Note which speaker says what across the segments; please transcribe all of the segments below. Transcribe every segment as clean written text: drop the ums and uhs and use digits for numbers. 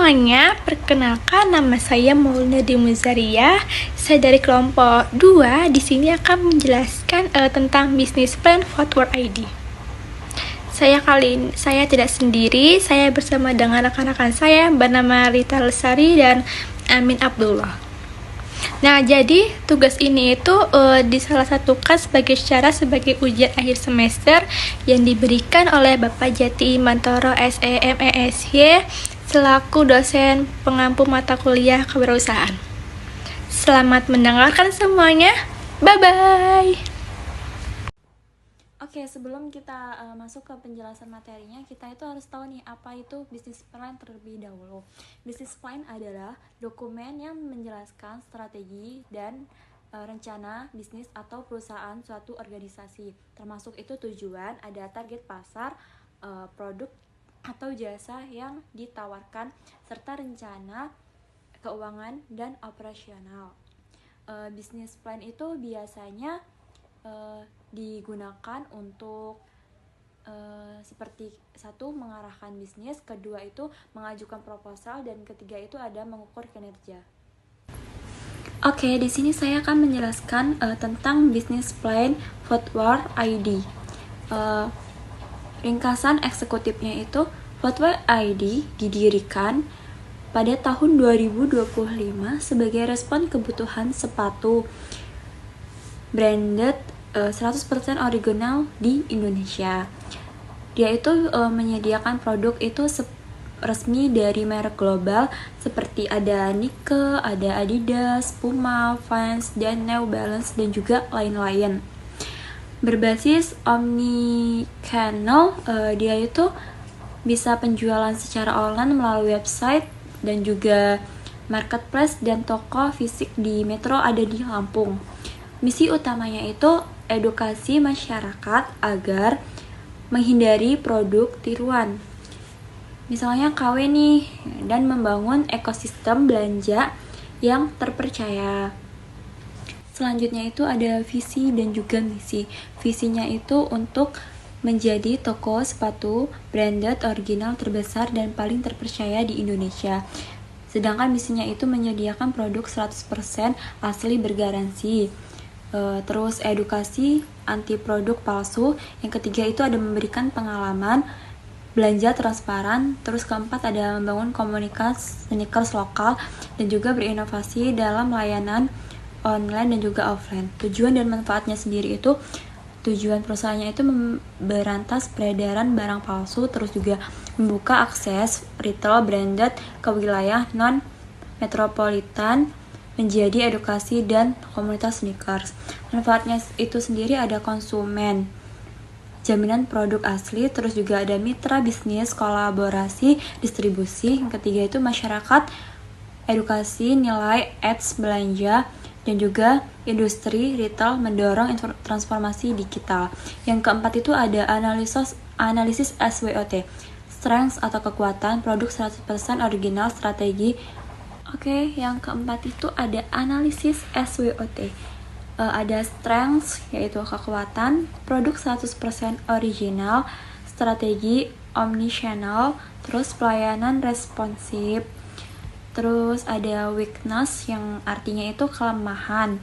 Speaker 1: semuanya, perkenalkan nama saya Maulina Muzaria. Saya dari kelompok 2. Di sini akan menjelaskan tentang bisnis plan Footwear ID. Saya tidak sendiri, saya bersama dengan rekan-rekan saya bernama Rita Lesari dan Amin Abdullah. Nah, jadi tugas ini itu disalah-satukan sebagai ujian akhir semester yang diberikan oleh Bapak Jati Mantoro SEMESY selaku dosen pengampu mata kuliah kewirausahaan. Selamat mendengarkan semuanya. Bye-bye.
Speaker 2: Oke, sebelum kita masuk ke penjelasan materinya, kita itu harus tahu nih apa itu business plan terlebih dahulu. Business plan adalah dokumen yang menjelaskan strategi dan rencana bisnis atau perusahaan suatu organisasi. Termasuk itu tujuan, ada target pasar, produk atau jasa yang ditawarkan, serta rencana keuangan dan operasional. Business plan itu biasanya digunakan untuk seperti satu, mengarahkan bisnis, kedua itu mengajukan proposal, dan ketiga itu ada mengukur kinerja. Oke, di sini saya akan menjelaskan tentang business plan Footwear ID. Ringkasan eksekutifnya itu, Footwear ID didirikan pada tahun 2025 sebagai respon kebutuhan sepatu branded 100% original di Indonesia. Dia itu menyediakan produk itu resmi dari merek global seperti ada Nike, ada Adidas, Puma, Vans, dan New Balance, dan juga lain-lain. Berbasis omni-channel, dia itu bisa penjualan secara online melalui website dan juga marketplace, dan toko fisik di Metro ada di Lampung. Misi utamanya itu edukasi masyarakat agar menghindari produk tiruan, misalnya KW nih, dan membangun ekosistem belanja yang terpercaya. Selanjutnya itu ada visi dan juga misi. Visinya itu untuk menjadi toko sepatu branded original terbesar dan paling terpercaya di Indonesia. Sedangkan misinya itu menyediakan produk 100% asli bergaransi. Terus edukasi anti produk palsu. Yang ketiga itu ada memberikan pengalaman belanja transparan. Terus keempat ada membangun komunitas sneakers lokal dan juga berinovasi dalam layanan online dan juga offline. Tujuan dan manfaatnya sendiri itu, tujuan perusahaannya itu memberantas peredaran barang palsu, terus juga membuka akses retail branded ke wilayah non metropolitan, menjadi edukasi dan komunitas sneakers. Manfaatnya itu sendiri ada konsumen, jaminan produk asli, terus juga ada mitra bisnis, kolaborasi, distribusi. Yang ketiga itu masyarakat, edukasi, nilai, ads, belanja, dan juga industri retail mendorong transformasi digital. Yang keempat itu ada analisis SWOT, strengths atau kekuatan produk 100% original strategi. Oke, yang keempat itu ada analisis SWOT. Ada strengths, yaitu kekuatan, produk 100% original, strategi omnichannel, terus pelayanan responsif. Terus ada weakness, yang artinya itu kelemahan.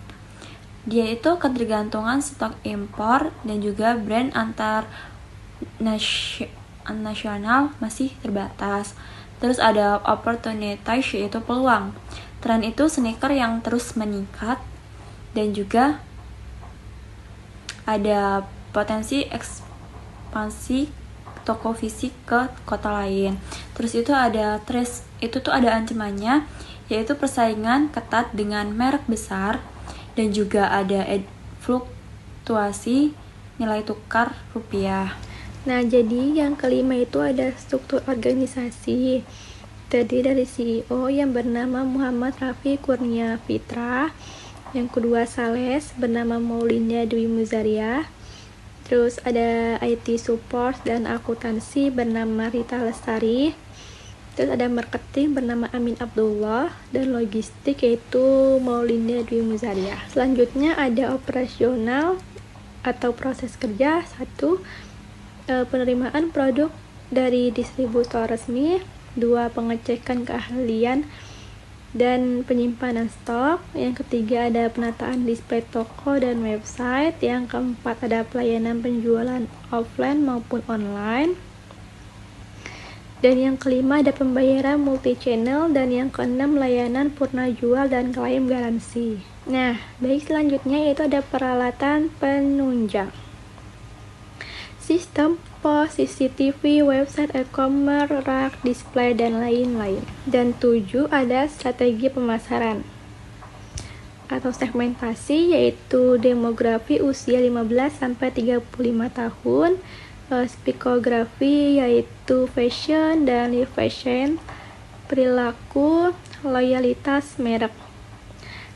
Speaker 2: Dia itu ketergantungan stok impor dan juga brand antar nasional masih terbatas. Terus ada opportunities, yaitu peluang. Tren itu sneaker yang terus meningkat, dan juga ada potensi ekspansi toko fisik ke kota lain. Terus itu ada threats, itu tuh ada ancamannya, yaitu persaingan ketat dengan merek besar, dan juga ada fluktuasi nilai tukar rupiah.
Speaker 1: Nah, jadi yang kelima itu ada struktur organisasi. Terdiri dari CEO yang bernama Muhammad Rafi Kurnia Fitra, yang kedua Sales bernama Maulina Dwi Muzaria, terus ada IT support dan akuntansi bernama Rita Lestari, terus ada marketing bernama Amin Abdullah, dan logistik yaitu Maulina Dwi Muzaria. Selanjutnya ada operasional atau proses kerja. 1. Penerimaan produk dari distributor resmi. 2. Pengecekan keahlian dan penyimpanan stok. Yang ketiga ada penataan display toko dan website. Yang keempat ada pelayanan penjualan offline maupun online. Dan yang kelima ada pembayaran multi-channel. Dan yang keenam layanan purna jual dan klaim garansi. Nah, baik, selanjutnya yaitu ada peralatan penunjang. Sistem pos, CCTV, website e-commerce, rak, display, dan lain-lain. Dan 7 ada strategi pemasaran atau segmentasi, yaitu demografi usia 15-35 tahun, psikografi yaitu fashion dan live fashion, perilaku, loyalitas merek,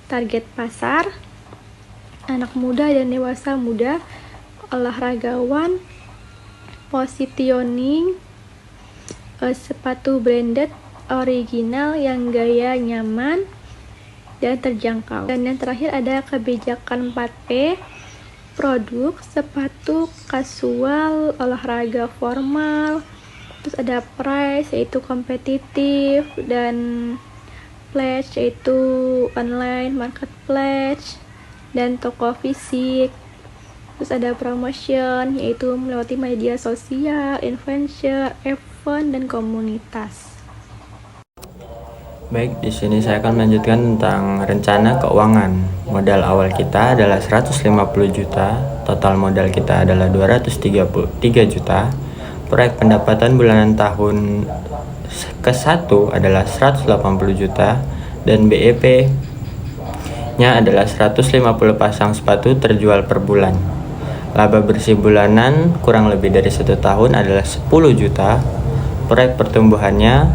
Speaker 1: target pasar, anak muda dan dewasa muda, olahragawan, positioning, sepatu branded original yang gaya nyaman dan terjangkau. Dan yang terakhir ada kebijakan 4P, produk, sepatu kasual, olahraga formal, terus ada price yaitu kompetitif, dan pledge yaitu online marketplace dan toko fisik. Terus ada promotion yaitu melewati media sosial, influencer, event, dan komunitas.
Speaker 3: Baik, di sini saya akan melanjutkan tentang rencana keuangan. Modal awal kita adalah 150 juta, total modal kita adalah 233 juta. Proyek pendapatan bulanan tahun ke-1 adalah 180 juta dan BEP-nya adalah 150 pasang sepatu terjual per bulan. Laba bersih bulanan kurang lebih dari 1 tahun adalah 10 juta. Proyek pertumbuhannya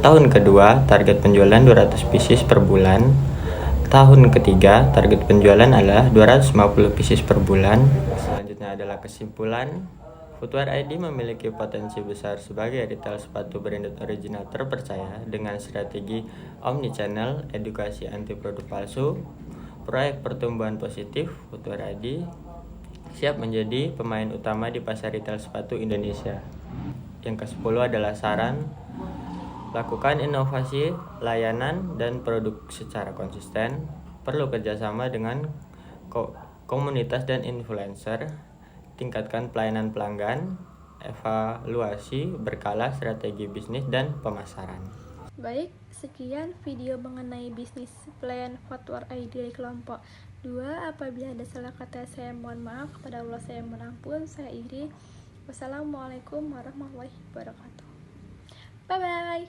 Speaker 3: tahun kedua target penjualan 200 pieces per bulan. Tahun ketiga target penjualan adalah 250 pieces per bulan. Selanjutnya adalah kesimpulan. Footwear ID memiliki potensi besar sebagai retail sepatu branded original terpercaya dengan strategi omnichannel, edukasi anti produk palsu, proyek pertumbuhan positif. Footwear ID siap menjadi pemain utama di pasar retail sepatu Indonesia. Yang ke-10 adalah saran, lakukan inovasi, layanan, dan produk secara konsisten. Perlu kerjasama dengan komunitas dan influencer. Tingkatkan pelayanan pelanggan, evaluasi berkala strategi bisnis dan pemasaran.
Speaker 1: Baik, sekian video mengenai bisnis plan Footwear ID dari kelompok 2. Apabila ada salah kata saya mohon maaf, kepada Allah saya mohon ampun. Saya Iri. Wassalamualaikum warahmatullahi wabarakatuh. Bye bye.